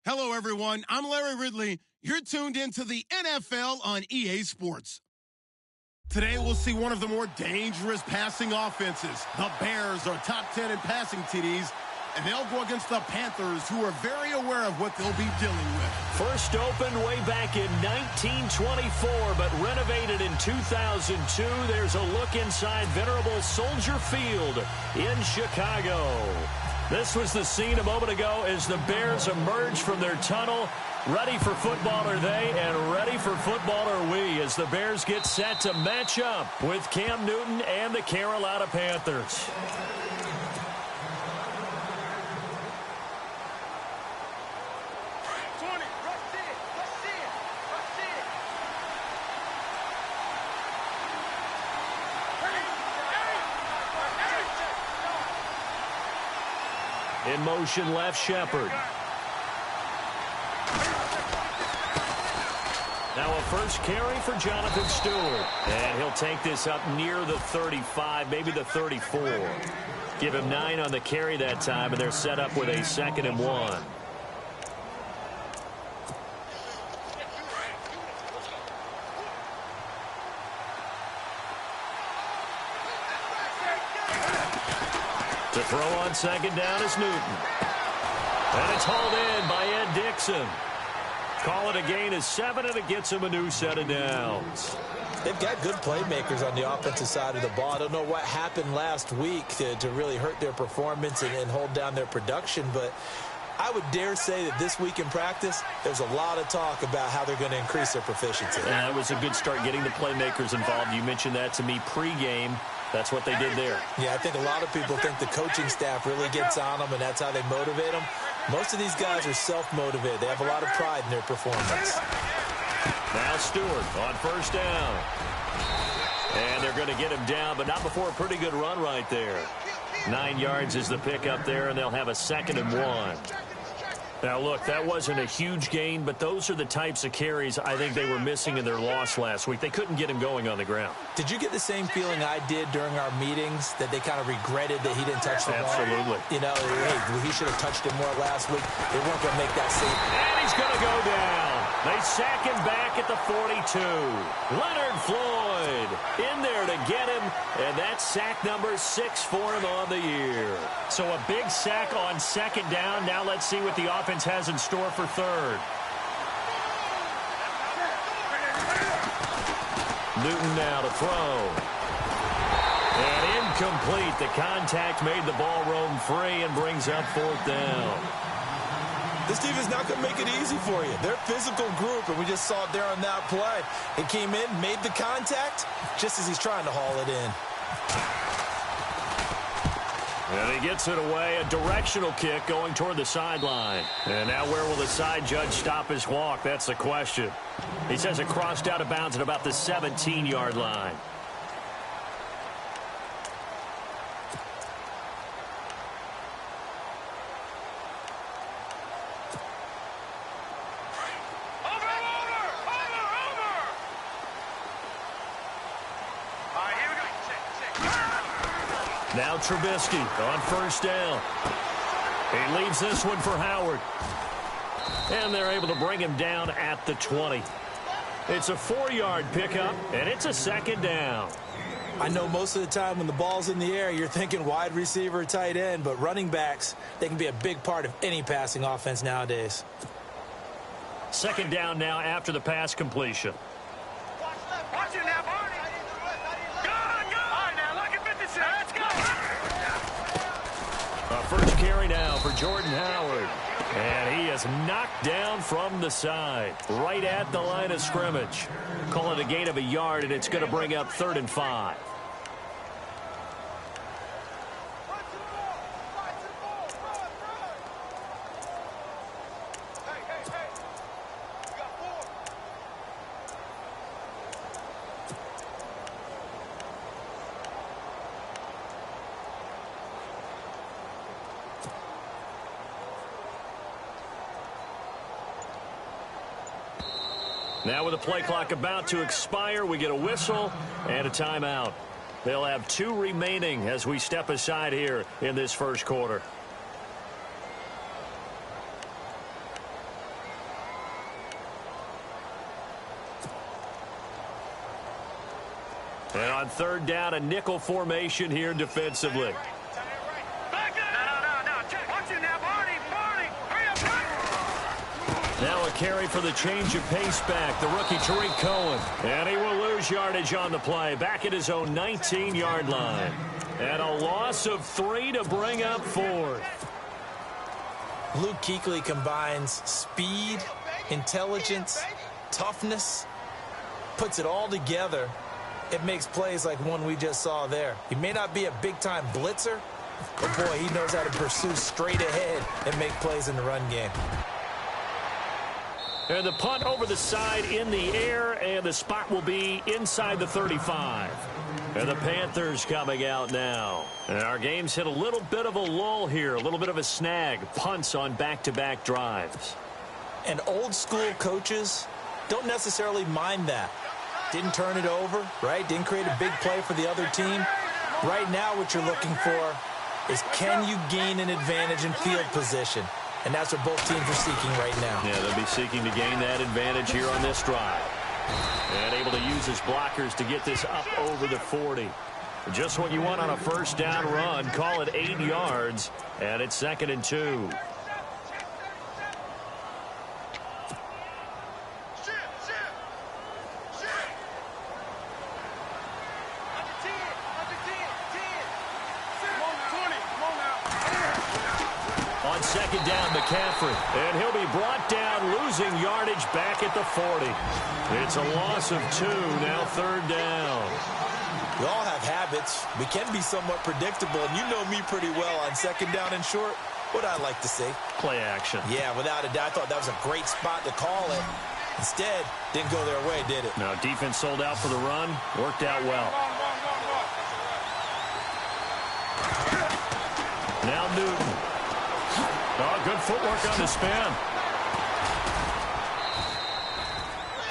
Hello, everyone. I'm Larry Ridley. You're tuned into the NFL on EA Sports. Today, we'll see one of the more dangerous passing offenses. The Bears are top 10 in passing TDs, and they'll go against the Panthers, who are very aware of what they'll be dealing with. First opened way back in 1924, but renovated in 2002. There's a look inside venerable Soldier Field in Chicago. This was the scene a moment ago as the Bears emerged from their tunnel. Ready for football are they, and ready for football are we, as the Bears get set to match up with Cam Newton and the Carolina Panthers. In motion, left Shepard. Now a first carry for Jonathan Stewart. And he'll take this up near the 35, maybe the 34. Give him 9 on the carry that time, and they're set up with a 2nd and 1. To throw on 2nd down is Newton. And it's hauled in by Ed Dixon. Call it a gain of 7, and it gets him a new set of downs. They've got good playmakers on the offensive side of the ball. I don't know what happened last week to really hurt their performance and hold down their production, but I would dare say that this week in practice, there's a lot of talk about how they're going to increase their proficiency. That was a good start getting the playmakers involved. You mentioned that to me pregame. That's what they did there. Yeah, I think a lot of people think the coaching staff really gets on them, and that's how they motivate them. Most of these guys are self-motivated. They have a lot of pride in their performance. Now Stewart on first down. And they're going to get him down, but not before a pretty good run right there. 9 yards is the pickup there, and they'll have a 2nd and 1. Now, look, that wasn't a huge gain, but those are the types of carries I think they were missing in their loss last week. They couldn't get him going on the ground. Did you get the same feeling I did during our meetings, that they kind of regretted that he didn't touch the ball? Absolutely. You know, hey, he should have touched it more last week. They weren't going to make that save. And he's going to go down. They sack him back at the 42. Leonard Floyd in there to get him, and that's sack number 6 for him on the year. So a big sack on 2nd down. Now let's see what the offense has in store for 3rd. Newton now to throw. And incomplete. The contact made the ball roam free and brings up 4th down. This team is not going to make it easy for you. They're a physical group, and we just saw it there on that play. He came in, made the contact, just as he's trying to haul it in. And he gets it away, a directional kick going toward the sideline. And now where will the side judge stop his walk? That's the question. He says it crossed out of bounds at about the 17-yard line. Now Trubisky on first down. He leaves this one for Howard. And they're able to bring him down at the 20. It's a 4-yard pickup, and it's a 2nd down. I know most of the time when the ball's in the air, you're thinking wide receiver, tight end, but running backs, they can be a big part of any passing offense nowadays. 2nd down now after the pass completion. Watch it now, Barney. Go! All right, now, look at 56. Let's go. First carry now for Jordan Howard. And he is knocked down from the side, right at the line of scrimmage. Call it a gain of a yard, and it's going to bring up 3rd and 5. Now with the play clock about to expire, we get a whistle and a timeout. They'll have 2 remaining as we step aside here in this first quarter. And on third down, a nickel formation here defensively. Now a carry for the change of pace back, the rookie Tariq Cohen. And he will lose yardage on the play, back at his own 19-yard line. And a loss of 3 to bring up fourth. Luke Kuechly combines speed, intelligence, toughness, puts it all together. It makes plays like one we just saw there. He may not be a big-time blitzer, but boy, he knows how to pursue straight ahead and make plays in the run game. And the punt over the side in the air, and the spot will be inside the 35. And the Panthers coming out now. And our game's hit a little bit of a lull here, a little bit of a snag. Punts on back-to-back drives. And old-school coaches don't necessarily mind that. Didn't turn it over, right? Didn't create a big play for the other team. Right now what you're looking for is, can you gain an advantage in field position? And that's what both teams are seeking right now. Yeah, they'll be seeking to gain that advantage here on this drive. And able to use his blockers to get this up over the 40. Just what you want on a first down run. Call it 8 yards, and it's 2nd and 2. On second down, McCaffrey. And he'll be brought down, losing yardage back at the 40. It's a loss of 2, now third down. We all have habits. We can be somewhat predictable, and you know me pretty well on second down and short. What I like to see. Play action. Yeah, without a doubt. I thought that was a great spot to call it. Instead, didn't go their way, did it? No, defense sold out for the run. Worked out well. Now Newton. Oh, good footwork on the spin.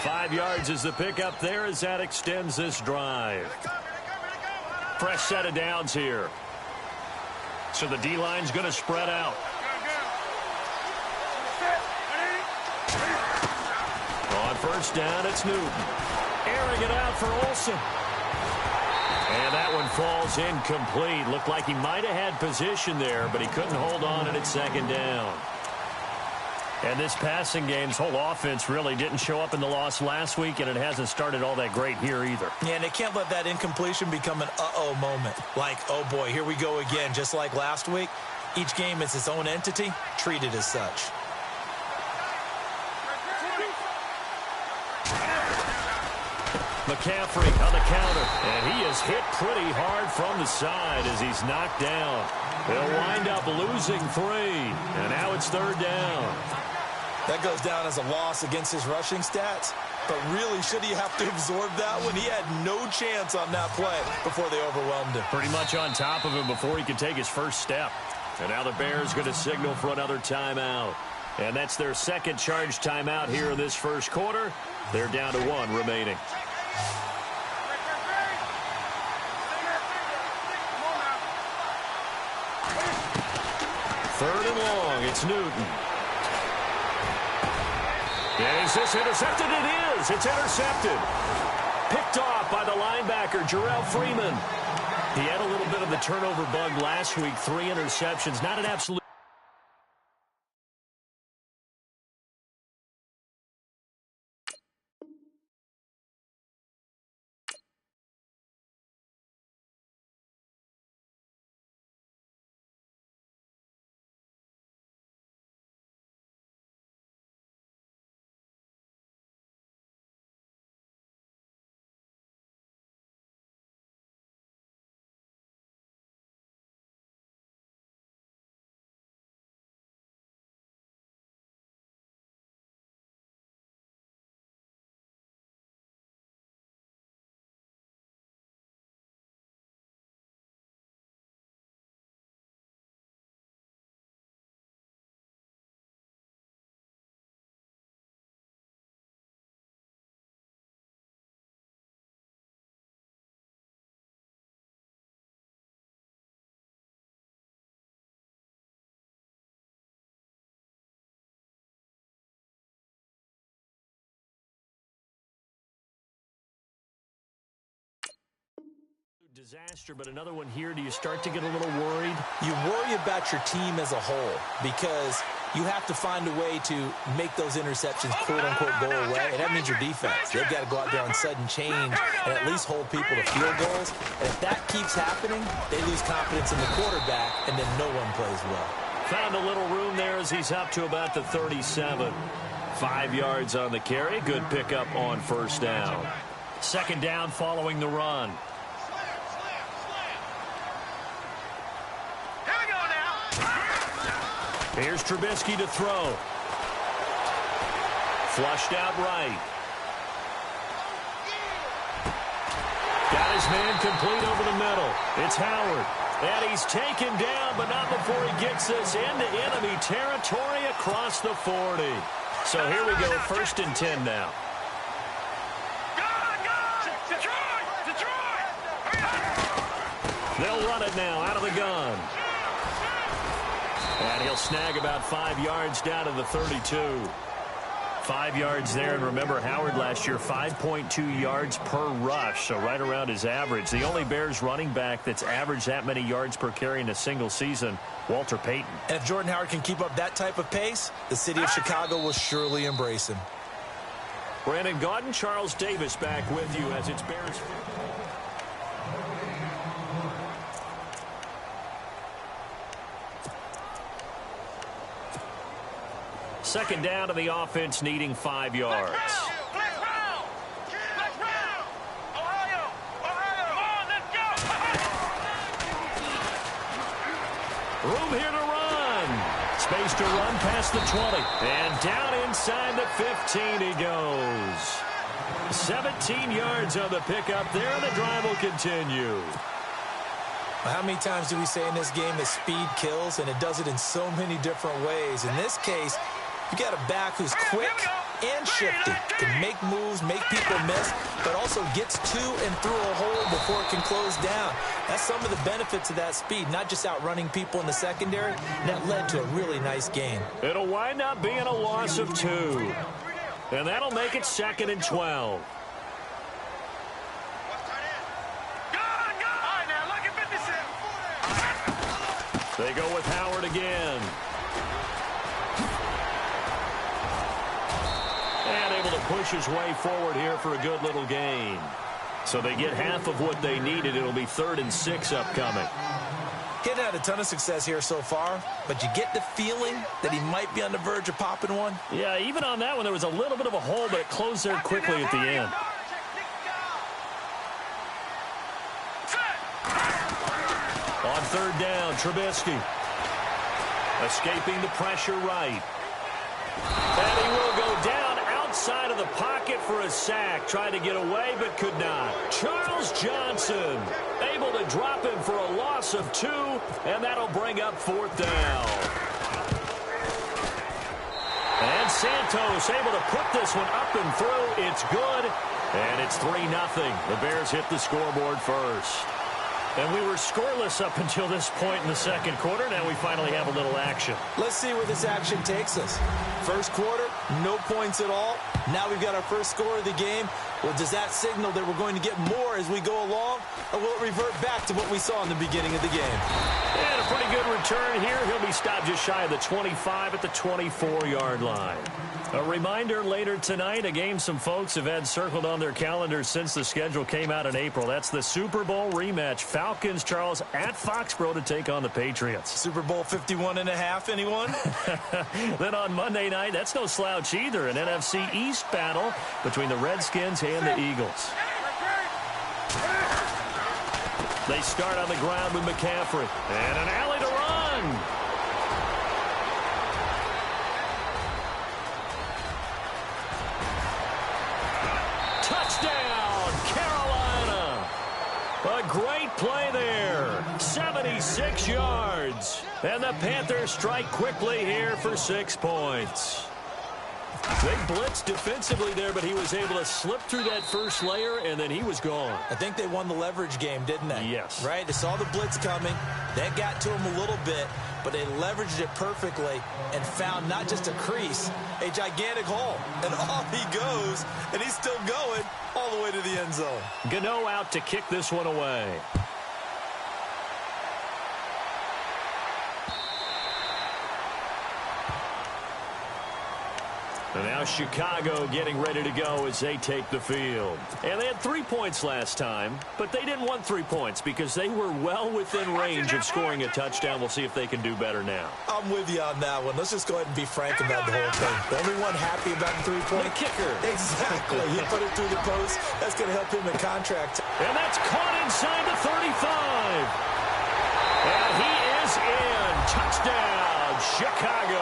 5 yards is the pickup there as that extends this drive. Fresh set of downs here. So the D-line's going to spread out. On first down, it's Newton. Airing it out for Olsen. And that one falls incomplete. Looked like he might have had position there, but he couldn't hold on it at second down. And this passing game's whole offense really didn't show up in the loss last week, and it hasn't started all that great here either. Yeah, and they can't let that incompletion become an uh-oh moment. Like, oh boy, here we go again, just like last week. Each game is its own entity, treated as such. McCaffrey on the counter, and he is hit pretty hard from the side as he's knocked down. They'll wind up losing 3, and now it's third down. That goes down as a loss against his rushing stats, but really, should he have to absorb that one? He had no chance on that play before they overwhelmed him. Pretty much on top of him before he could take his first step. And now the Bears going to signal for another timeout. And that's their second charge timeout here in this first quarter. They're down to 1 remaining. Third and long, it's Newton. Is this intercepted? It is. It's intercepted. Picked off by the linebacker, Jarrell Freeman. He had a little bit of the turnover bug last week. 3 interceptions. Not an absolute Disaster, but another one here. Do you start to get a little worried? You worry about your team as a whole because you have to find a way to make those interceptions, quote-unquote, go away, and that means your defense. They've got to go out there on sudden change and at least hold people to field goals. And if that keeps happening, they lose confidence in the quarterback, and then no one plays well. Found a little room there as he's up to about the 37. 5 yards on the carry. Good pickup on first down. Second down following the run. Here's Trubisky to throw. Flushed out right. Got his man complete over the middle. It's Howard. And he's taken down, but not before he gets this into enemy territory across the 40. So here we go, 1st and 10 now. They'll run it now out of the gun. And he'll snag about 5 yards down to the 32. 5 yards there, and remember, Howard last year, 5.2 yards per rush, so right around his average. The only Bears running back that's averaged that many yards per carry in a single season, Walter Payton. And if Jordan Howard can keep up that type of pace, the city of Chicago will surely embrace him. Brandon Gaudin, Charles Davis back with you as it's Bears. Second down to the offense, needing 5 yards. Room here to run. Space to run past the 20. And down inside the 15 he goes. 17 yards on the pickup there, and the drive will continue. How many times do we say in this game that speed kills, and it does it in so many different ways? In this case, you got a back who's quick and shifty, can make moves, make people miss, but also gets to and through a hole before it can close down. That's some of the benefits of that speed, not just outrunning people in the secondary. And that led to a really nice gain. It'll wind up being a loss of 2. And that'll make it 2nd and 12. They go with Howard again. And able to push his way forward here for a good little gain. So they get half of what they needed. It'll be 3rd and 6 upcoming. He hadn't had a ton of success here so far, but you get the feeling that he might be on the verge of popping one. Yeah, even on that one, there was a little bit of a hole, but it closed there quickly at the end. On 3rd down, Trubisky. Escaping the pressure right. And he will go down outside of the pocket for a sack. Tried to get away, but could not. Charles Johnson able to drop him for a loss of 2, and that'll bring up 4th down. And Santos able to put this one up and through. It's good, and it's 3-0. The Bears hit the scoreboard first. And we were scoreless up until this point in the second quarter. Now we finally have a little action. Let's see where this action takes us. First quarter, no points at all. Now we've got our first score of the game. Well, does that signal that we're going to get more as we go along? Or will it revert back to what we saw in the beginning of the game? And a pretty good return here. He'll be stopped just shy of the 25 at the 24-yard line. A reminder later tonight, a game some folks have had circled on their calendars since the schedule came out in April. That's the Super Bowl rematch. Falcons, Charles, at Foxborough to take on the Patriots. Super Bowl 51.5, anyone? Then on Monday night, that's no slouch either. An NFC East battle between the Redskins and the Eagles. They start on the ground with McCaffrey. And an alley to run. Touchdown, Carolina. A great play there. 76 yards. And the Panthers strike quickly here for 6 points. They blitzed defensively there, but he was able to slip through that first layer, and then he was gone. I think they won the leverage game, didn't they? Yes. Right? They saw the blitz coming. That got to him a little bit, but they leveraged it perfectly and found not just a crease, a gigantic hole. And off he goes, and he's still going all the way to the end zone. Gano out to kick this one away. And now Chicago getting ready to go as they take the field. And they had 3 points last time, but they didn't want 3 points because they were well within range of scoring a touchdown. We'll see if they can do better now. I'm with you on that one. Let's just go ahead and be frank about the whole thing. The only one happy about the 3-point kicker. Exactly. He put it through the post. That's going to help him in contract. And that's caught inside the 35. And he is in. Touchdown, Chicago.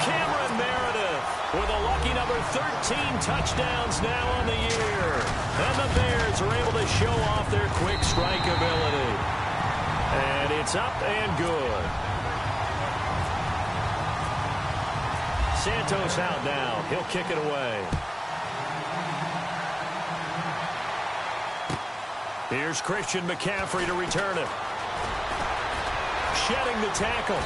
Cameron Meredith with a lucky number 13 touchdowns now on the year. And the Bears are able to show off their quick strike ability. And it's up and good. Santos out now. He'll kick it away. Here's Christian McCaffrey to return it. Shedding the tackle.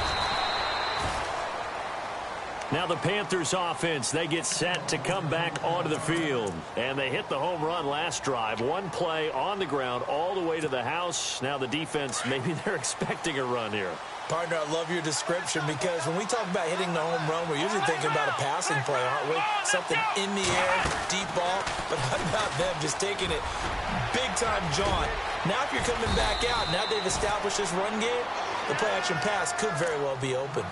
Now the Panthers offense, they get set to come back onto the field. And they hit the home run last drive. One play on the ground all the way to the house. Now the defense, maybe they're expecting a run here. Partner, I love your description because when we talk about hitting the home run, we're usually thinking about a passing play, aren't we? Something in the air, deep ball. But how about them just taking it big-time jaunt? Now if you're coming back out, now they've established this run game, the play-action pass could very well be open.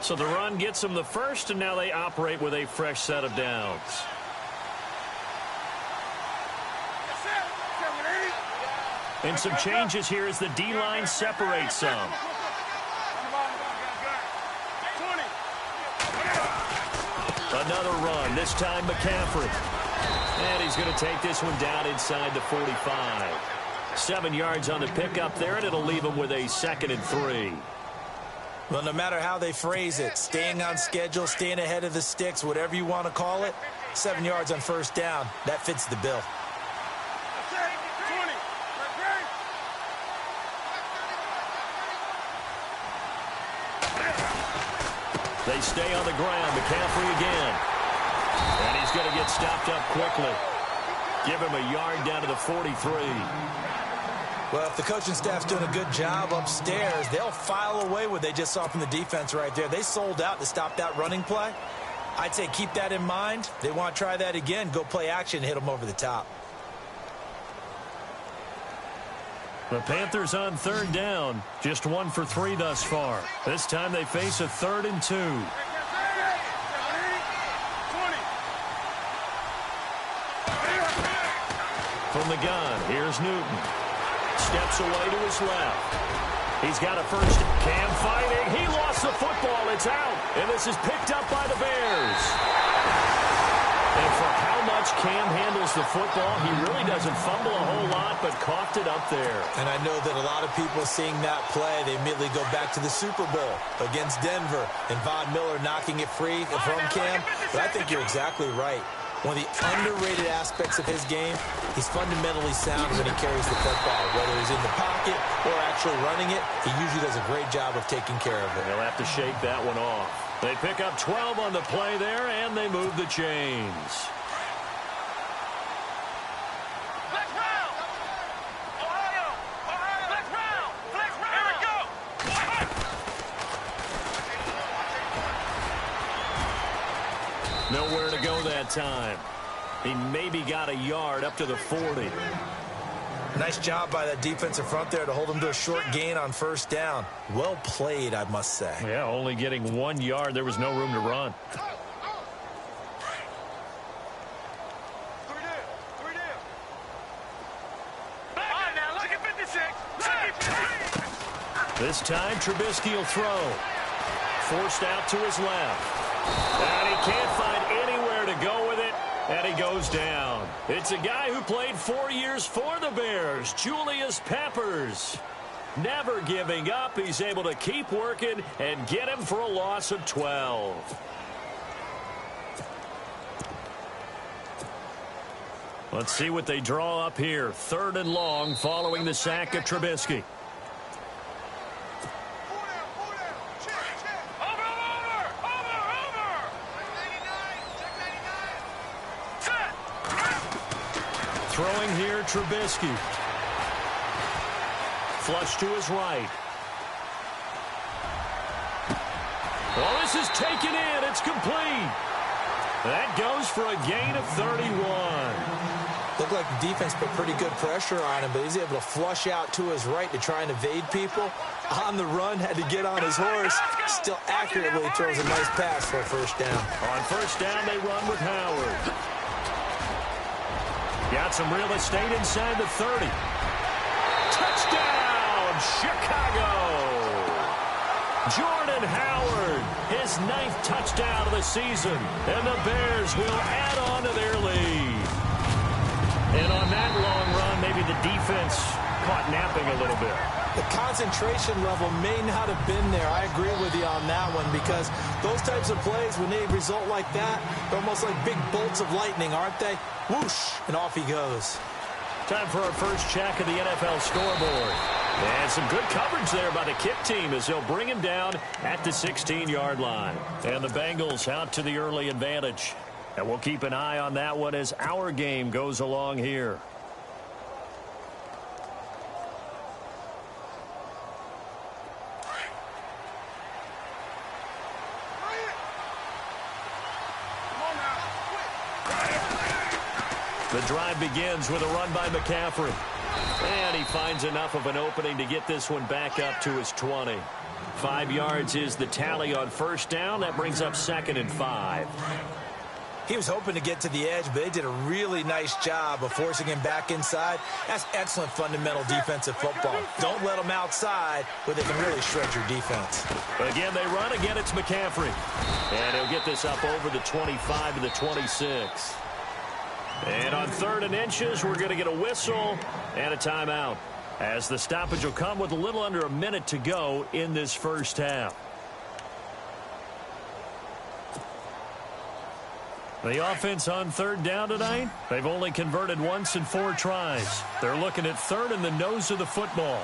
So the run gets them the first, and now they operate with a fresh set of downs. And some changes here as the D-line separates some. Another run, this time McCaffrey. And he's going to take this one down inside the 45. 7 yards on the pickup there, and it'll leave him with a 2nd and 3. Well, no matter how they phrase it, staying on schedule, staying ahead of the sticks, whatever you want to call it, 7 yards on first down, that fits the bill. They stay on the ground. McCaffrey again. And he's going to get stopped up quickly. Give him a yard down to the 43. Well, if the coaching staff's doing a good job upstairs, they'll file away what they just saw from the defense right there. They sold out to stop that running play. I'd say keep that in mind. They want to try that again. Go play action, hit them over the top. The Panthers on 3rd down. Just 1 for 3 thus far. This time they face a 3rd and 2. From the gun, here's Newton. Steps away to his left. He's got a first. Cam fighting. He lost the football. It's out. And this is picked up by the Bears. And for how much Cam handles the football, he really doesn't fumble a whole lot, but coughed it up there. And I know that a lot of people seeing that play, they immediately go back to the Super Bowl against Denver and Von Miller knocking it free from Cam. But I think you're exactly right. One of the underrated aspects of his game, he's fundamentally sound when he carries the football. Whether he's in the pocket or actually running it, he usually does a great job of taking care of it. They'll have to shake that one off. They pick up 12 on the play there, and they move the chains. Flex round! Ohio! Flex round! Flex round! Here we go! Nowhere to go that time. He maybe got a yard up to the 40. Nice job by that defensive front there to hold him to a short gain on first down. Well played, I must say. Yeah, only getting 1 yard. There was no room to run. This time, Trubisky will throw. Forced out to his left. And he can't find anywhere to go with it. And he goes down. It's a guy who played 4 years for the Bears, Julius Peppers. Never giving up. He's able to keep working and get him for a loss of 12. Let's see what they draw up here. 3rd and long following the sack of Trubisky. Throwing here, Trubisky. Flush to his right. Oh, this is taken in. It's complete. That goes for a gain of 31. Looked like the defense put pretty good pressure on him, but he's able to flush out to his right to try and evade people. On the run, had to get on his horse. Still accurately throws a nice pass for a first down. On first down, they run with Howard. Got some real estate inside the 30. Touchdown, Chicago! Jordan Howard, his 9th touchdown of the season, and the Bears will add on to their lead. And on that long run, maybe the defense caught napping a little bit. The concentration level may not have been there. I agree with you on that one, because those types of plays, when they result like that, they're almost like big bolts of lightning, aren't they? Whoosh, and off he goes. Time for our first check of the NFL scoreboard. And some good coverage there by the kick team as they'll bring him down at the 16-yard line. And the Bengals out to the early advantage. And we'll keep an eye on that one as our game goes along here. The drive begins with a run by McCaffrey. And he finds enough of an opening to get this one back up to his 20. 5 yards is the tally on first down. That brings up 2nd and 5. He was hoping to get to the edge, but they did a really nice job of forcing him back inside. That's excellent fundamental defensive football. Don't let them outside where they can really shred your defense. Again, they run. Again, it's McCaffrey. And he'll get this up over the 25 to the 26. And on 3rd and inches, we're going to get a whistle and a timeout, as the stoppage will come with a little under a minute to go in this first half. The offense on 3rd down tonight, they've only converted once in 4 tries. They're looking at 3rd in the nose of the football.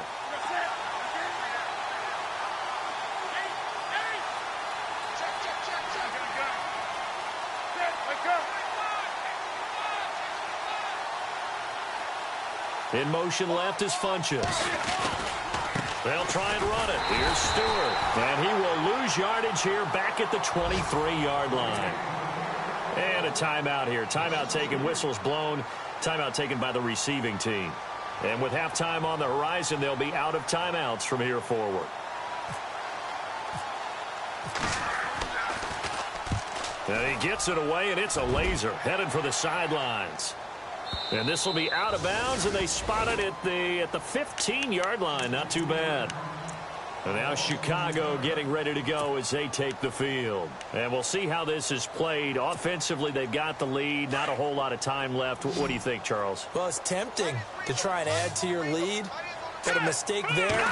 In motion left is Funchess. They'll try and run it. Here's Stewart. And he will lose yardage here back at the 23-yard line. And a timeout here. Timeout taken, whistles blown. Timeout taken by the receiving team. And with halftime on the horizon, they'll be out of timeouts from here forward. And he gets it away, and it's a laser headed for the sidelines. And this will be out of bounds, and they spot it at the 15-yard line. Not too bad. And now Chicago getting ready to go as they take the field. And we'll see how this is played. Offensively, they've got the lead. Not a whole lot of time left. What do you think, Charles? Well, it's tempting to try and add to your lead. But a mistake there,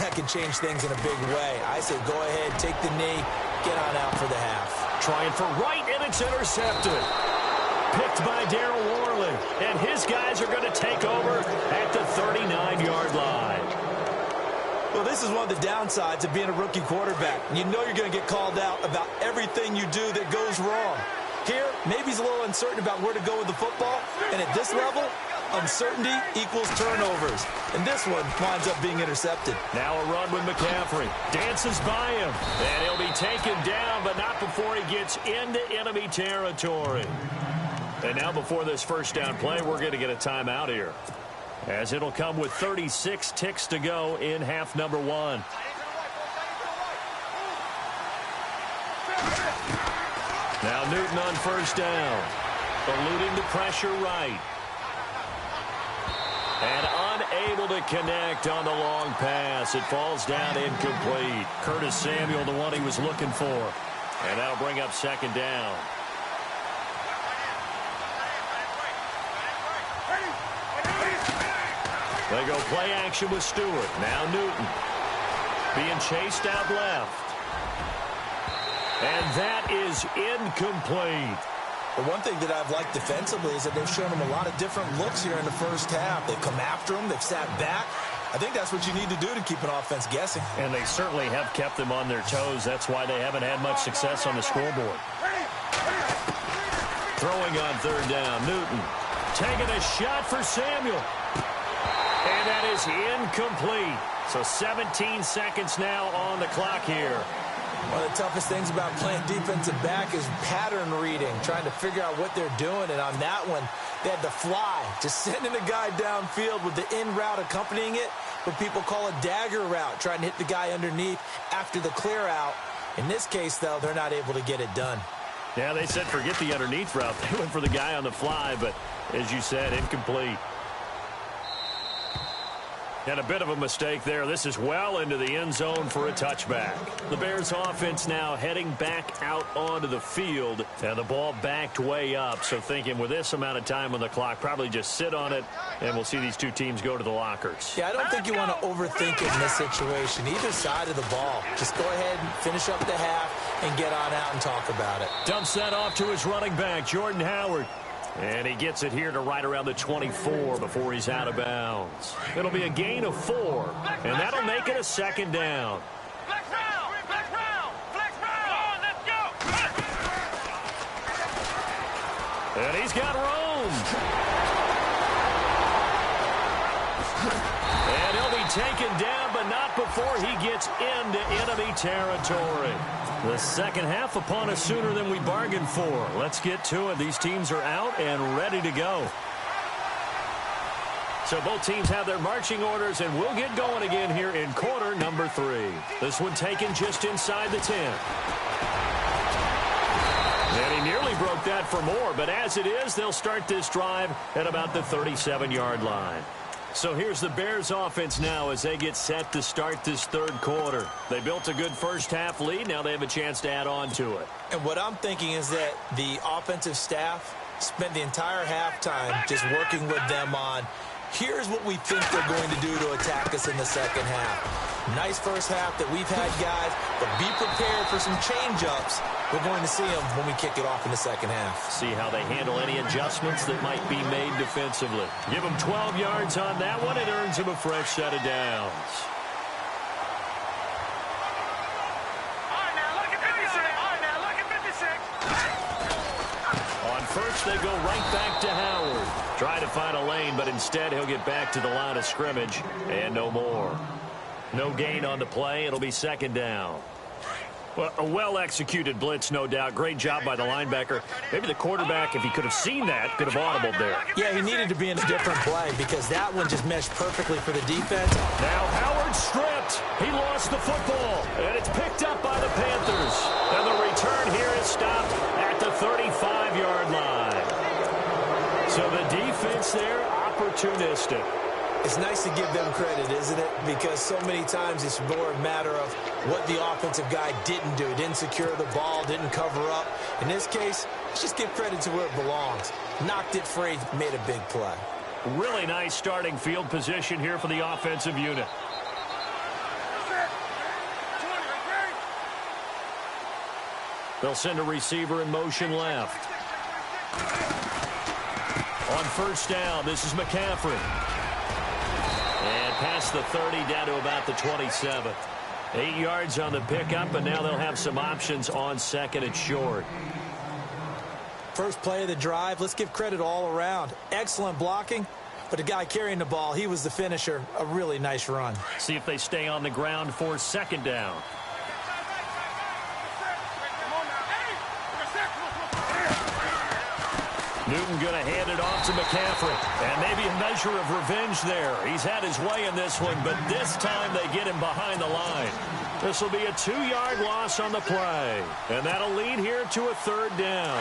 that can change things in a big way. I say go ahead, take the knee, get on out for the half. Trying for right, and it's intercepted. Picked by Darryl Worley, and his guys are going to take over at the 39-yard line. Well, this is one of the downsides of being a rookie quarterback. You know you're going to get called out about everything you do that goes wrong. Here, maybe he's a little uncertain about where to go with the football, and at this level, uncertainty equals turnovers. And this one winds up being intercepted. Now a run with McCaffrey. Dances by him, and he'll be taken down, but not before he gets into enemy territory. And now before this first down play, we're going to get a timeout here, as it'll come with 36 ticks to go in half number 1. Now Newton on first down, eluding the pressure right. And unable to connect on the long pass. It falls down incomplete. Curtis Samuel, the one he was looking for. And that'll bring up 2nd down. They go play action with Stewart. Now Newton being chased out left. And that is incomplete. The one thing that I've liked defensively is that they've shown him a lot of different looks here in the first half. They've come after him. They've sat back. I think that's what you need to do to keep an offense guessing. And they certainly have kept them on their toes. That's why they haven't had much success on the scoreboard. Throwing on 3rd down, Newton. Taking a shot for Samuel. And that is incomplete. So 17 seconds now on the clock here. One of the toughest things about playing defensive back is pattern reading, trying to figure out what they're doing. And on that one, they had to fly, just sending a guy downfield with the in route accompanying it, what people call a dagger route, trying to hit the guy underneath after the clear out. In this case, though, they're not able to get it done. Yeah, they said forget the underneath route. They went for the guy on the fly, but as you said, incomplete. And a bit of a mistake there. This is well into the end zone for a touchback. The Bears offense now heading back out onto the field. And the ball backed way up. So thinking with this amount of time on the clock, probably just sit on it. And we'll see these two teams go to the lockers. Yeah, I don't think you want to overthink it in this situation. Either side of the ball. Just go ahead and finish up the half and get on out and talk about it. Dumps that off to his running back, Jordan Howard. And he gets it here to right around the 24 before he's out of bounds. It'll be a gain of 4, and that'll make it a second down. Flex round! Flex round! Flex round! Come on, let's go! And he's got room. And he'll be taken down, but not before he gets into enemy territory. The second half upon us sooner than we bargained for. Let's get to it. These teams are out and ready to go. So both teams have their marching orders, and we'll get going again here in quarter number 3. This one taken just inside the 10. And he nearly broke that for more, but as it is, they'll start this drive at about the 37-yard line. So here's the Bears offense now as they get set to start this third quarter. They built a good first half lead. Now they have a chance to add on to it. And what I'm thinking is that the offensive staff spent the entire halftime just working with them on, here's what we think they're going to do to attack us in the second half. Nice first half that we've had, guys, but be prepared for some change-ups. We're going to see them when we kick it off in the second half. See how they handle any adjustments that might be made defensively. Give them 12 yards on that one. It earns them a fresh set of downs. All right, now look at 56. All right, now look at 56. On first, they go right back to Howard. Try to find a lane, but instead he'll get back to the line of scrimmage and no more. No gain on the play. It'll be second down. Well, a well-executed blitz, no doubt. Great job by the linebacker. Maybe the quarterback, if he could have seen that, could have audibled there. Yeah, he needed to be in a different play because that one just meshed perfectly for the defense. Now Howard stripped. He lost the football, and it's picked up by the Panthers. And the return here is stopped at the 35-yard line. So the defense there, opportunistic. It's nice to give them credit, isn't it? Because so many times it's more a matter of what the offensive guy didn't do. Didn't secure the ball, didn't cover up. In this case, let's just give credit to where it belongs. Knocked it free, made a big play. Really nice starting field position here for the offensive unit. They'll send a receiver in motion left. On first down, this is McCaffrey. And past the 30 down to about the 27. 8 yards on the pickup, and now they'll have some options on second and short. First play of the drive, let's give credit all around. Excellent blocking, but the guy carrying the ball, he was the finisher. A really nice run. See if they stay on the ground for second down. Newton going to hand it off to McCaffrey. And maybe a measure of revenge there. He's had his way in this one, but this time they get him behind the line. This will be a 2-yard loss on the play. And that'll lead here to a third down.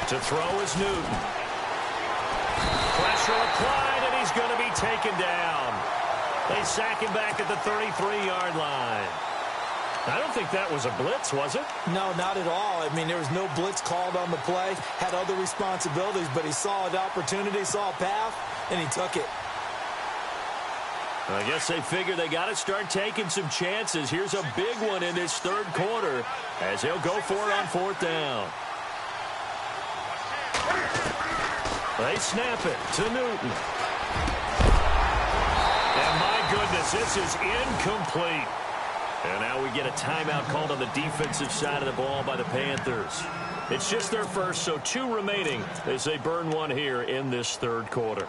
To throw is Newton. Pressure applied, and he's going to be taken down. They sack him back at the 33-yard line. I don't think that was a blitz, was it? No, not at all. I mean, there was no blitz called on the play. Had other responsibilities, but he saw an opportunity, saw a path, and he took it. I guess they figure they got to start taking some chances. Here's a big one in this third quarter as he'll go for it on fourth down. They snap it to Newton. And my goodness, this is incomplete. And now we get a timeout called on the defensive side of the ball by the Panthers. It's just their first, so 2 remaining as they burn one here in this third quarter.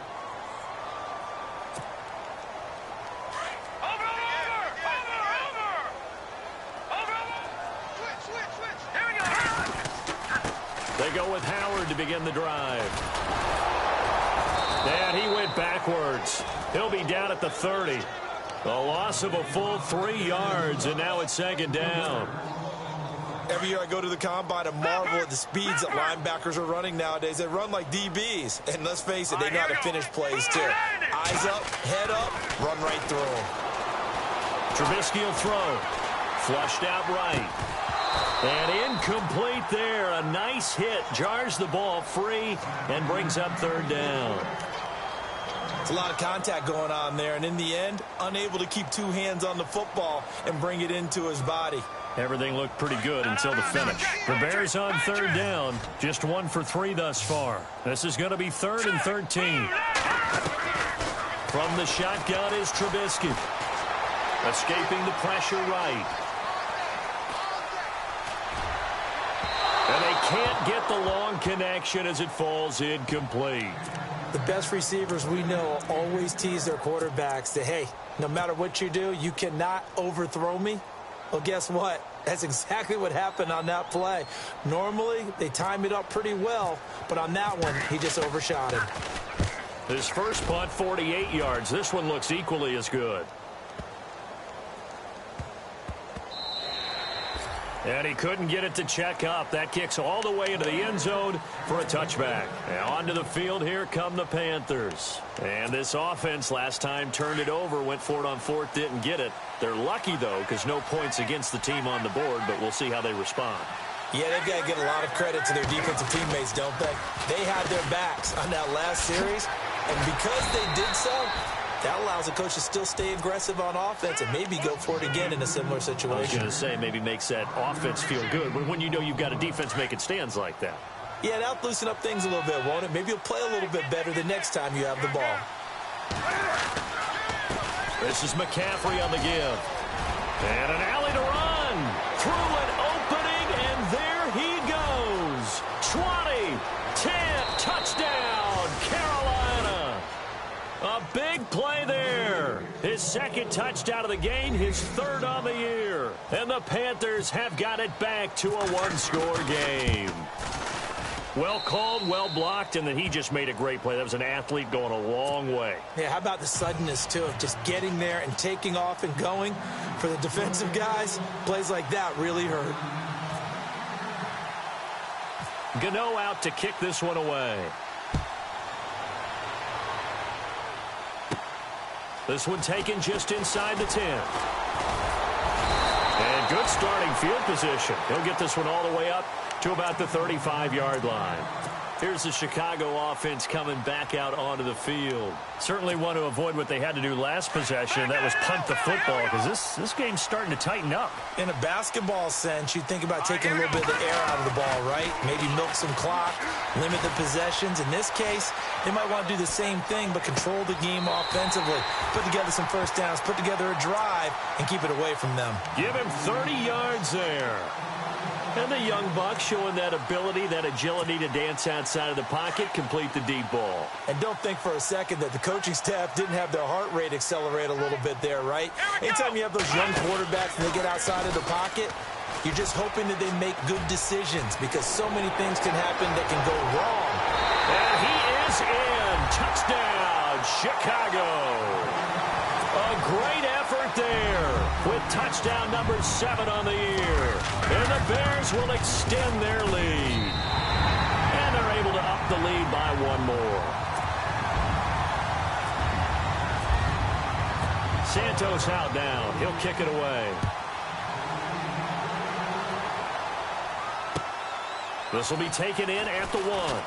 They go with Howard to begin the drive. And he went backwards. He'll be down at the 30. A loss of a full 3 yards, and now it's second down. Every year I go to the combine and marvel at the speeds that linebackers are running nowadays. They run like DBs. And let's face it, they know how to finish plays too. Eyes up, head up, run right through them. Trubisky will throw. Flushed out right. And incomplete there. A nice hit. Jars the ball free and brings up third down. It's a lot of contact going on there. And in the end, unable to keep 2 hands on the football and bring it into his body. Everything looked pretty good until the finish. The Bears on third down. Just 1 for 3 thus far. This is going to be 3rd and 13. From the shotgun is Trubisky. Escaping the pressure right. And they can't get the long connection as it falls incomplete. The best receivers we know always tease their quarterbacks that, hey, no matter what you do, you cannot overthrow me. Well, guess what? That's exactly what happened on that play. Normally, they time it up pretty well, but on that one, he just overshot him. His first punt, 48 yards. This one looks equally as good. And he couldn't get it to check up. That kicks all the way into the end zone for a touchback. Now onto the field, here come the Panthers. And this offense last time turned it over, went for it on 4th, didn't get it. They're lucky, though, because no points against the team on the board, but we'll see how they respond. Yeah, they've got to get a lot of credit to their defensive teammates, don't they? They had their backs on that last series, and because they did so, that allows the coach to still stay aggressive on offense and maybe go for it again in a similar situation. I was going to say, maybe makes that offense feel good when you know you've got a defense making stands like that. Yeah, that'll loosen up things a little bit, won't it? Maybe you'll play a little bit better the next time you have the ball. This is McCaffrey on the give. And an alley to run. Through an opening, and there he goes. 20, 10, touchdown, Carolina. A big play there. His 2nd touchdown of the game, his 3rd on the year. And the Panthers have got it back to a 1-score game. Well called, well blocked, and then he just made a great play. That was an athlete going a long way. Yeah, how about the suddenness, too, of just getting there and taking off and going? For the defensive guys, plays like that really hurt. Gano out to kick this one away. This one taken just inside the 10. And good starting field position. He'll get this one all the way up to about the 35-yard line. Here's the Chicago offense coming back out onto the field. Certainly want to avoid what they had to do last possession. That was punt the football, because this game's starting to tighten up. In a basketball sense, you think about taking a little bit of the air out of the ball, right? Maybe milk some clock, limit the possessions. In this case, they might want to do the same thing, but control the game offensively. Put together some first downs, put together a drive, and keep it away from them. Give him 30 yards there. And the young buck showing that ability, that agility to dance outside of the pocket, complete the deep ball. And don't think for a second that the coaching staff didn't have their heart rate accelerate a little bit there, right? Anytime you have those young quarterbacks and they get outside of the pocket, you're just hoping that they make good decisions, because so many things can happen that can go wrong. And he is in. Touchdown, Chicago. A great effort there with touchdown number 7 on the year. And the Bears will extend their lead. And they're able to up the lead by 1 more. Santos out down. He'll kick it away. This will be taken in at the 1.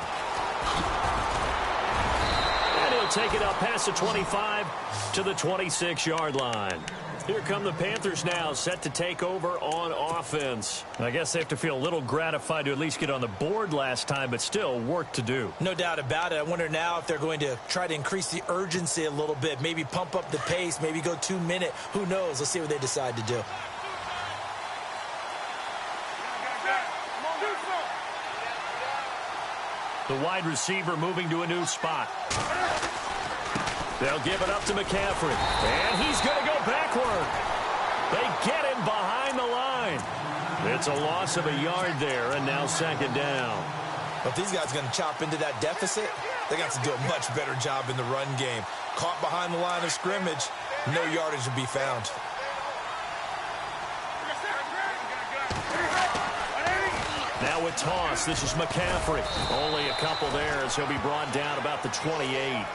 And he'll take it up past the 25 to the 26-yard line. Here come the Panthers now, set to take over on offense. I guess they have to feel a little gratified to at least get on the board last time, but still work to do. No doubt about it. I wonder now if they're going to try to increase the urgency a little bit, maybe pump up the pace, maybe go 2-minute. Who knows? Let's see what they decide to do. The wide receiver moving to a new spot. They'll give it up to McCaffrey. And he's going to go backward. They get him behind the line. It's a loss of a yard there, and now second down. If these guys are going to chop into that deficit, they got to do a much better job in the run game. Caught behind the line of scrimmage, no yardage to be found. Now with toss, this is McCaffrey. Only a couple there as he'll be brought down about the 28.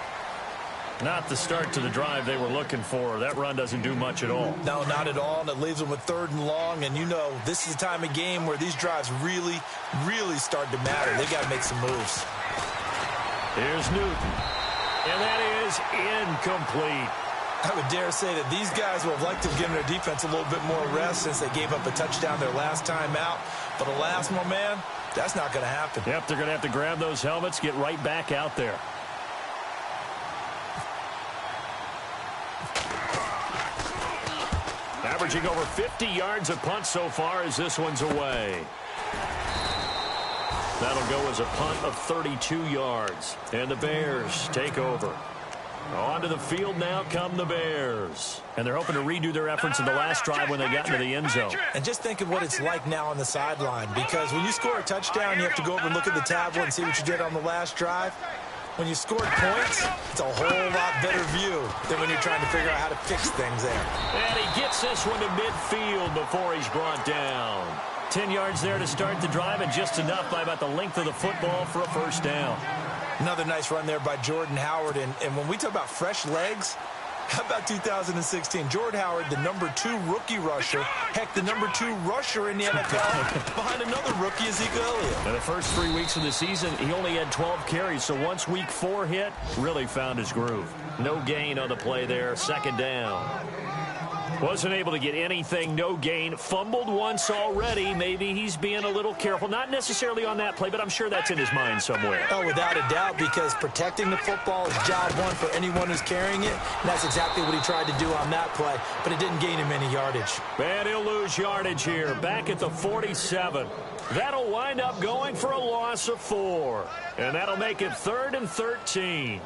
Not the start to the drive they were looking for. That run doesn't do much at all. No, not at all, and it leaves them with 3rd and long. And you know, this is the time of game where these drives really start to matter. They got to make some moves. Here's Newton. And that is incomplete. I would dare say that these guys would have liked to have given their defense a little bit more rest since they gave up a touchdown their last time out. But alas, my man, that's not going to happen. Yep, they're going to have to grab those helmets, get right back out there. Averaging over 50 yards a punt so far as this one's away. That'll go as a punt of 32 yards. And the Bears take over. Onto the field now come the Bears. And they're hoping to redo their efforts in the last drive when they got into the end zone. And just think of what it's like now on the sideline. Because when you score a touchdown, you have to go over and look at the tablet and see what you did on the last drive. When you scored points, it's a whole lot better view than when you're trying to figure out how to fix things there. And he gets this one to midfield before he's brought down. 10 yards there to start the drive, and just enough by about the length of the football for a first down. Another nice run there by Jordan Howard. And when we talk about fresh legs, how about 2016? Jordan Howard, the #2 rookie rusher. Heck, the #2 rusher in the NFL behind another rookie, Ezekiel Elliott. In the first 3 weeks of the season, he only had 12 carries. So once week 4 hit, really found his groove. No gain on the play there. Second down. Wasn't able to get anything, no gain. Fumbled once already. Maybe he's being a little careful. Not necessarily on that play, but I'm sure that's in his mind somewhere. Oh, without a doubt, because protecting the football is job one for anyone who's carrying it. And that's exactly what he tried to do on that play, but it didn't gain him any yardage. And he'll lose yardage here, back at the 47. That'll wind up going for a loss of 4. And that'll make it 3rd and 13.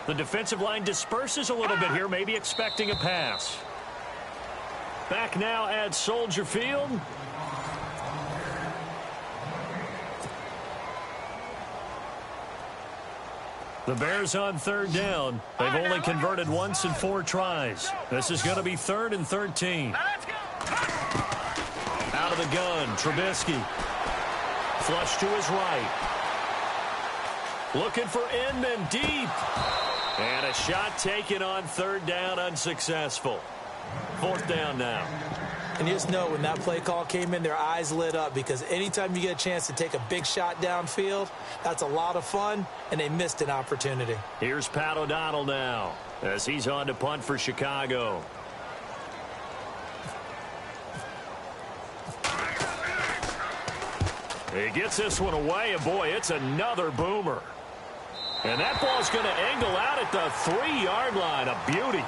The defensive line disperses a little bit here, maybe expecting a pass. Back now at Soldier Field. The Bears on 3rd down. They've only converted once in 4 tries. This is going to be 3rd and 13. Out of the gun, Trubisky. Flush to his right. Looking for Inman deep. And a shot taken on 3rd down, unsuccessful. 4th down now. And you just know when that play call came in, their eyes lit up, because anytime you get a chance to take a big shot downfield, that's a lot of fun, and they missed an opportunity. Here's Pat O'Donnell now as he's on to punt for Chicago. He gets this one away, and boy, it's another boomer. And that ball's going to angle out at the 3-yard line. A beauty.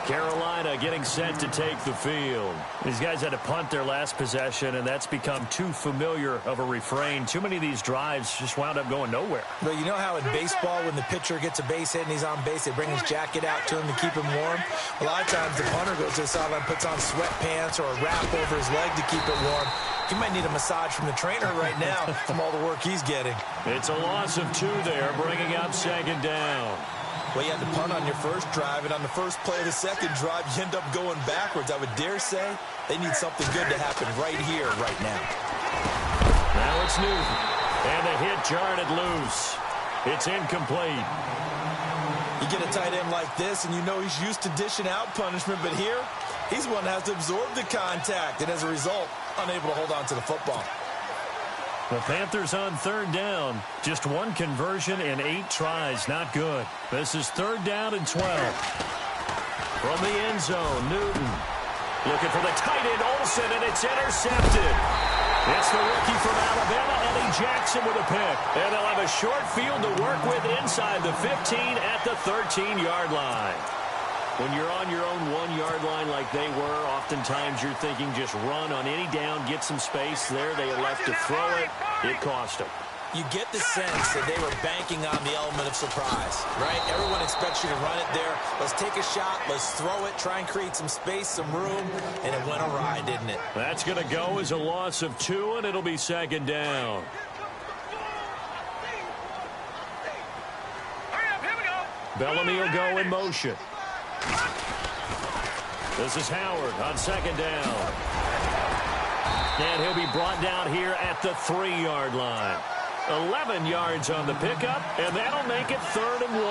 Carolina getting set to take the field. These guys had to punt their last possession, and that's become too familiar of a refrain. Too many of these drives just wound up going nowhere. But you know how in baseball, when the pitcher gets a base hit and he's on base, they bring his jacket out to him to keep him warm? A lot of times the punter goes to the sideline, puts on sweatpants or a wrap over his leg to keep it warm. He might need a massage from the trainer right now from all the work he's getting. It's a loss of 2 there, bringing up 2nd down. Well, you had to punt on your first drive, and on the first play of the second drive, you end up going backwards. I would dare say they need something good to happen right here, right now. Now it's Newton, and the hit jarred it loose. It's incomplete. You get a tight end like this, and you know he's used to dishing out punishment, but here, he's the one that has to absorb the contact, and as a result, unable to hold on to the football. The Panthers on 3rd down. Just 1 conversion in 8 tries. Not good. This is 3rd down and 12. From the end zone, Newton. Looking for the tight end, Olsen, and it's intercepted. It's the rookie from Alabama, Eddie Jackson, with a pick. And they'll have a short field to work with inside the 15 at the 13-yard line. When you're on your own 1-yard line like they were, oftentimes you're thinking just run on any down, get some space. There they elect to throw it. It cost them. You get the sense that they were banking on the element of surprise, right? Everyone expects you to run it there. Let's take a shot. Let's throw it. Try and create some space, some room. And it went awry, didn't it? That's going to go as a loss of 2, and it'll be second down. Bellamy will go in motion. This is Howard on second down. And he'll be brought down here at the 3-yard line. 11 yards on the pickup, and that'll make it 3rd and 1.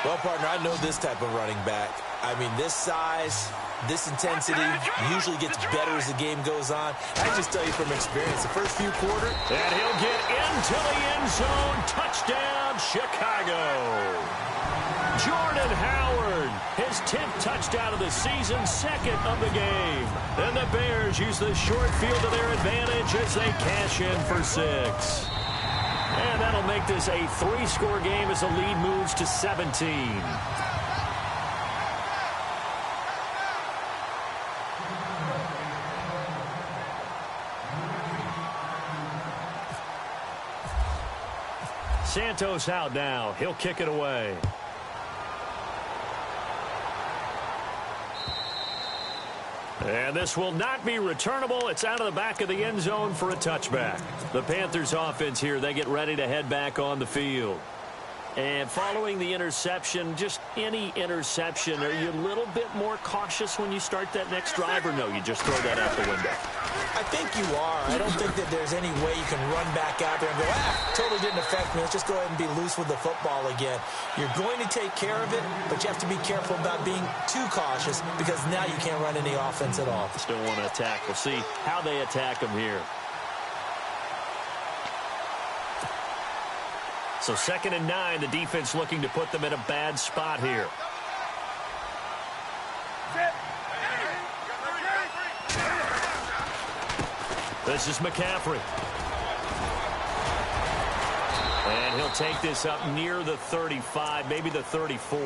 Well, partner, I know this type of running back. I mean, this size, this intensity usually gets better as the game goes on. I just tell you from experience, the first few quarters. And he'll get into the end zone. Touchdown, Chicago. Jordan Howard, his 10th touchdown of the season, 2nd of the game. And the Bears use the short field to their advantage as they cash in for 6. And that'll make this a 3-score game as the lead moves to 17. Santos out now. He'll kick it away. And this will not be returnable. It's out of the back of the end zone for a touchback. The Panthers offense here, they get ready to head back on the field. And following the interception, just any interception, are you a little bit more cautious when you start that next drive, or no, you just throw that out the window? I think you are. I don't think that there's any way you can run back out there and go, totally didn't affect me. Let's just go ahead and be loose with the football again. You're going to take care of it, but you have to be careful about being too cautious because now you can't run any offense at all. Still want to attack. We'll see how they attack them here. So 2nd and 9, the defense looking to put them in a bad spot here. This is McCaffrey. And he'll take this up near the 35, maybe the 34.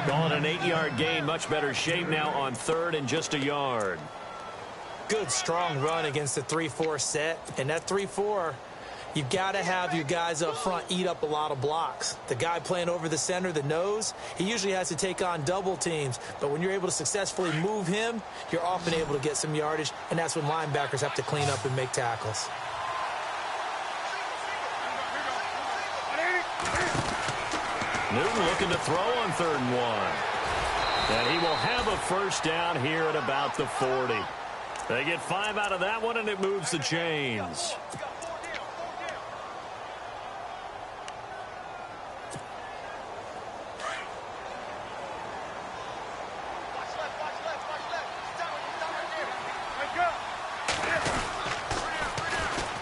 Calling an 8-yard gain, much better shape now on 3rd and just a yard. Good, strong run against the 3-4 set. And that 3-4, you've got to have your guys up front eat up a lot of blocks. The guy playing over the center, the nose, he usually has to take on double teams. But when you're able to successfully move him, you're often able to get some yardage, and that's when linebackers have to clean up and make tackles. Newton looking to throw on 3rd and 1. And he will have a first down here at about the 40. They get 5 out of that one, and it moves the chains.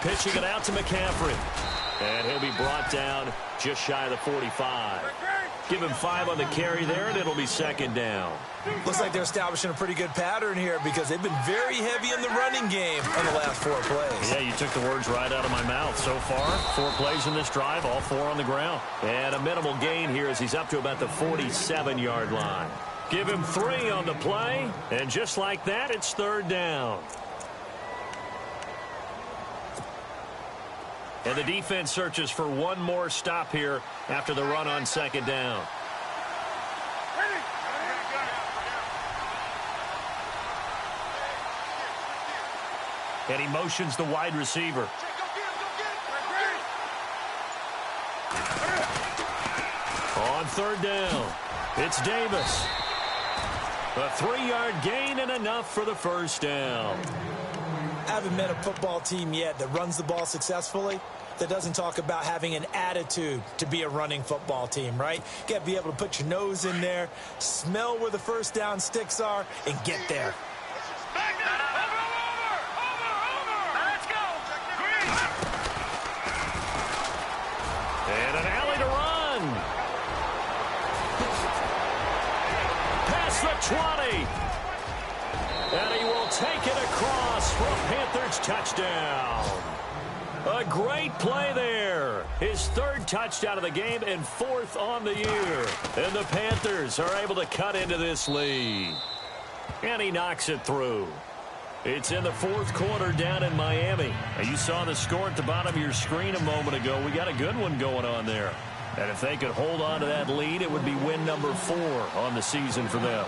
Pitching it out to McCaffrey. And he'll be brought down just shy of the 45. Give him 5 on the carry there, and it'll be 2nd down. Looks like they're establishing a pretty good pattern here because they've been very heavy in the running game on the last 4 plays. Yeah, you took the words right out of my mouth. So far, 4 plays in this drive, all 4 on the ground. And a minimal gain here as he's up to about the 47-yard line. Give him 3 on the play, and just like that, it's 3rd down. And the defense searches for one more stop here after the run on 2nd down. And he motions the wide receiver. On 3rd down, it's Davis. A 3-yard gain and enough for the first down. I haven't met a football team yet that runs the ball successfully that doesn't talk about having an attitude to be a running football team, right? You got to be able to put your nose in there, smell where the first down sticks are, and get there. And an alley to run. Past the 20. And he will take it across for a Panthers touchdown. A great play there. His third touchdown of the game and fourth on the year. And the Panthers are able to cut into this lead. And he knocks it through. It's in the fourth quarter down in Miami. Now, you saw the score at the bottom of your screen a moment ago. We got a good one going on there. And if they could hold on to that lead, it would be win number 4 on the season for them.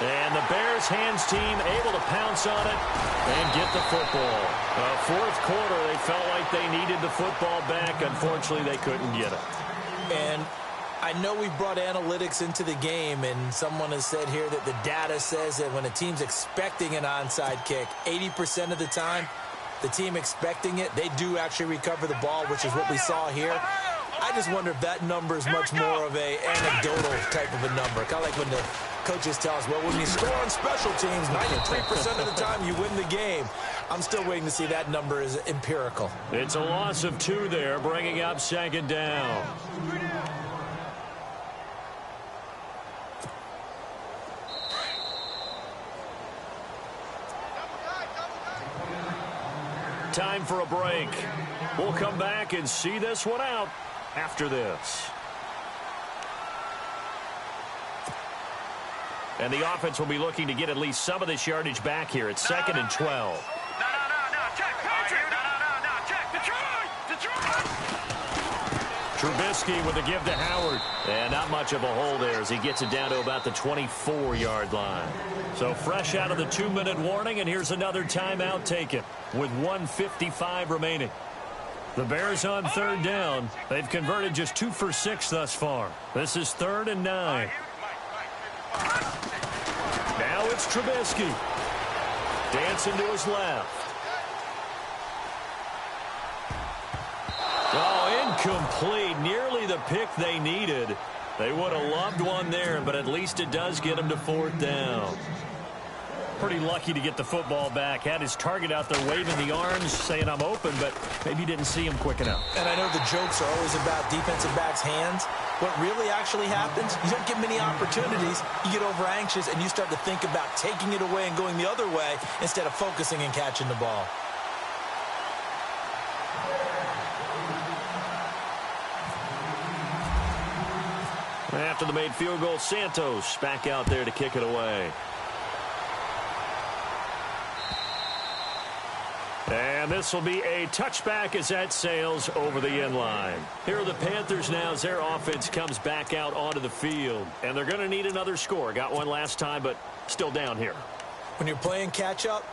And the Bears hands team able to pounce on it and get the football. Fourth quarter, they felt like they needed the football back. Unfortunately, they couldn't get it. And I know we brought analytics into the game, and someone has said here that the data says that when a team's expecting an onside kick, 80% of the time, the team expecting it, they do actually recover the ball, which is what we saw here. I just wonder if that number is much more of a anecdotal type of a number. Kind of like when the coaches tell us, well, when you score on special teams, 93% of the time you win the game. I'm still waiting to see that number is empirical. It's a loss of 2 there, bringing up second down. Time for a break. We'll come back and see this one out after this. And the offense will be looking to get at least some of this yardage back here. It's 2nd and 12. No, check, Patrick. No, check, Detroit. Trubisky with a give to Howard. And not much of a hole there as he gets it down to about the 24-yard line. So fresh out of the 2-minute warning, and here's another timeout taken with 1:55 remaining. The Bears on third down. They've converted just 2 for 6 thus far. This is 3rd and 9. Now it's Trubisky. Dancing to his left. Oh, incomplete. Nearly the pick they needed. They would have loved one there, but at least it does get them to 4th down. Pretty lucky to get the football back. Had his target out there waving the arms, saying I'm open, but maybe didn't see him quick enough. And I know the jokes are always about defensive backs' hands. What really actually happens, you don't get many opportunities. You get over anxious, and you start to think about taking it away and going the other way instead of focusing and catching the ball. After the made field goal, Santos back out there to kick it away. And this will be a touchback as that sails over the end line. Here are the Panthers now as their offense comes back out onto the field. And they're going to need another score. Got one last time, but still down here. When you're playing catch-up,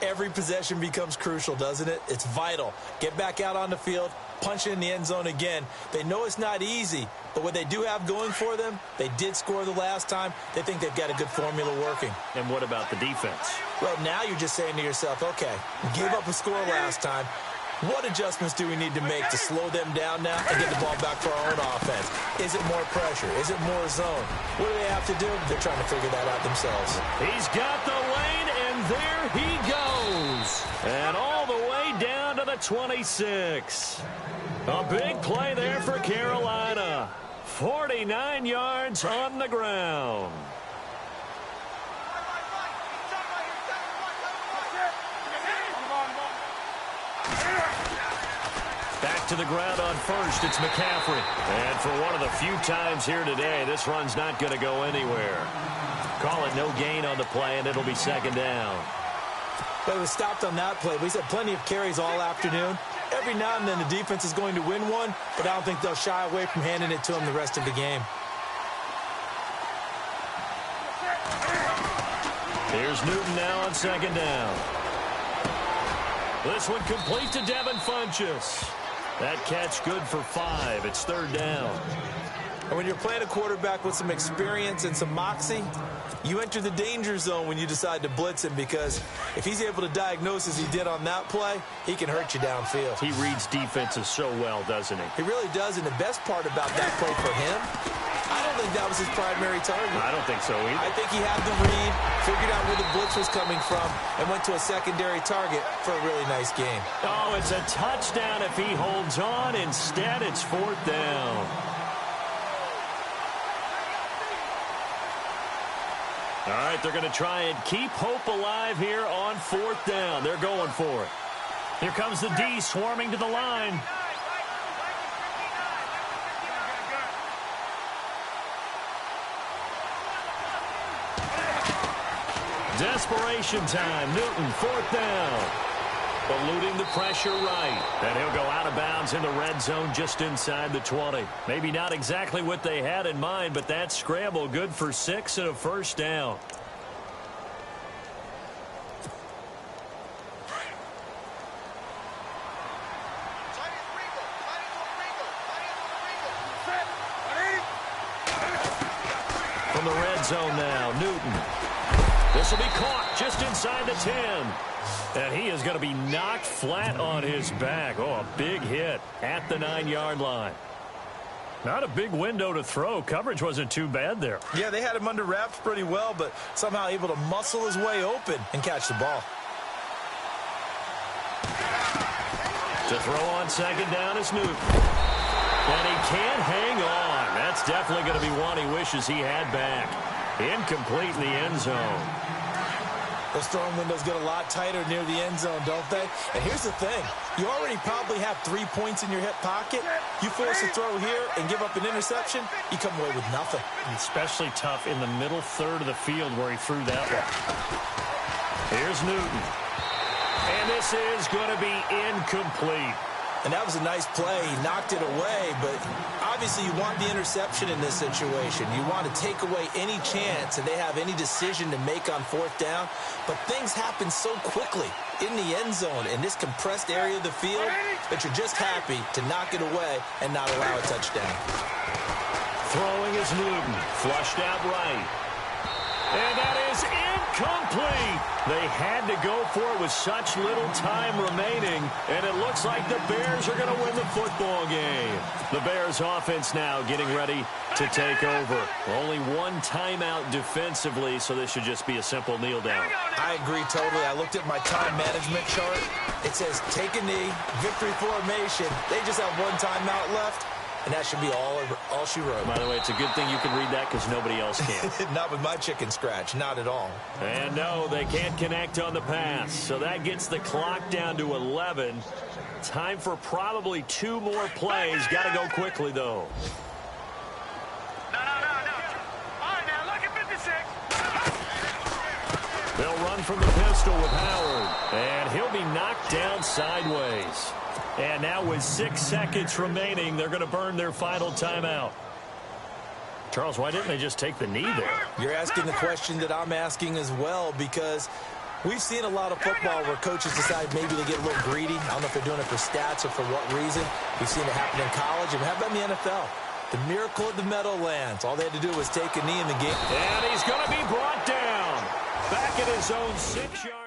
every possession becomes crucial, doesn't it? It's vital. Get back out on the field, punch it in the end zone again. They know it's not easy, but what they do have going for them, they did score the last time. They think they've got a good formula working. And what about the defense? Well, now you're just saying to yourself, okay, we gave up a score last time. What adjustments do we need to make to slow them down now and get the ball back for our own offense? Is it more pressure? Is it more zone? What do they have to do? They're trying to figure that out themselves. He's got the lane, and there he goes. And all the way down to the 26. A big play there for Carolina. 49 yards on the ground. Back to the ground on first, it's McCaffrey. And for one of the few times here today, this run's not going to go anywhere. Call it no gain on the play, and it'll be 2nd down. But it was stopped on that play. He's had plenty of carries all afternoon. Every now and then the defense is going to win one, but I don't think they'll shy away from handing it to him the rest of the game. Here's Newton now on 2nd down. This one complete to Devin Funchess. That catch good for 5. It's 3rd down. And when you're playing a quarterback with some experience and some moxie, you enter the danger zone when you decide to blitz him, because if he's able to diagnose as he did on that play, he can hurt you downfield. He reads defenses so well, doesn't he? He really does, and the best part about that play for him, I don't don't think that was his primary target. I don't think so either. I think he had the read, figured out where the blitz was coming from, and went to a secondary target for a really nice game. Oh, it's a touchdown if he holds on. Instead, it's 4th down. All right, they're going to try and keep hope alive here on 4th down. They're going for it. Here comes the D swarming to the line. Desperation time. Newton, 4th down. Eluding the pressure right. And he'll go out of bounds in the red zone just inside the 20. Maybe not exactly what they had in mind, but that scramble good for 6 and a 1st down. From the red zone now, Newton. This will be caught just inside the 10. And he is going to be knocked flat on his back. Oh, a big hit at the 9-yard line. Not a big window to throw. Coverage wasn't too bad there. Yeah, they had him under wraps pretty well, but somehow able to muscle his way open and catch the ball. To throw on 2nd down is Newton. And he can't hang on. That's definitely going to be one he wishes he had back. Incomplete in the end zone. Those throwing windows get a lot tighter near the end zone, don't they? And here's the thing. You already probably have 3 points in your hip pocket. You force a throw here and give up an interception, you come away with nothing. Especially tough in the middle third of the field where he threw that one. Here's Newton. And this is going to be incomplete. And that was a nice play. He knocked it away, but obviously you want the interception in this situation. You want to take away any chance that they have any decision to make on 4th down. But things happen so quickly in the end zone in this compressed area of the field that you're just happy to knock it away and not allow a touchdown. Throwing is Newton. Flushed out right. And that is incomplete. They had to go for it with such little time remaining, and it looks like the Bears are going to win the football game. The Bears offense now getting ready to take over. Only one timeout defensively, so this should just be a simple kneel down. I agree totally. I looked at my time management chart. It says take a knee, victory formation. They just have one timeout left. And that should be all she wrote. By the way, it's a good thing you can read that because nobody else can. Not with my chicken scratch. Not at all. And no, they can't connect on the pass. So that gets the clock down to 11. Time for probably 2 more plays. Got to go quickly, though. No. All right, now, look at 56. They'll run from the pistol with Howard. And he'll be knocked down sideways. And now with 6 seconds remaining, they're going to burn their final timeout. Charles, why didn't they just take the knee there? You're asking the question that I'm asking as well, because we've seen a lot of football where coaches decide maybe they get a little greedy. I don't know if they're doing it for stats or for what reason. We've seen it happen in college, and how about in the NFL? The miracle of the Meadowlands. All they had to do was take a knee in the game. And he's going to be brought down. Back at his own 6-yard.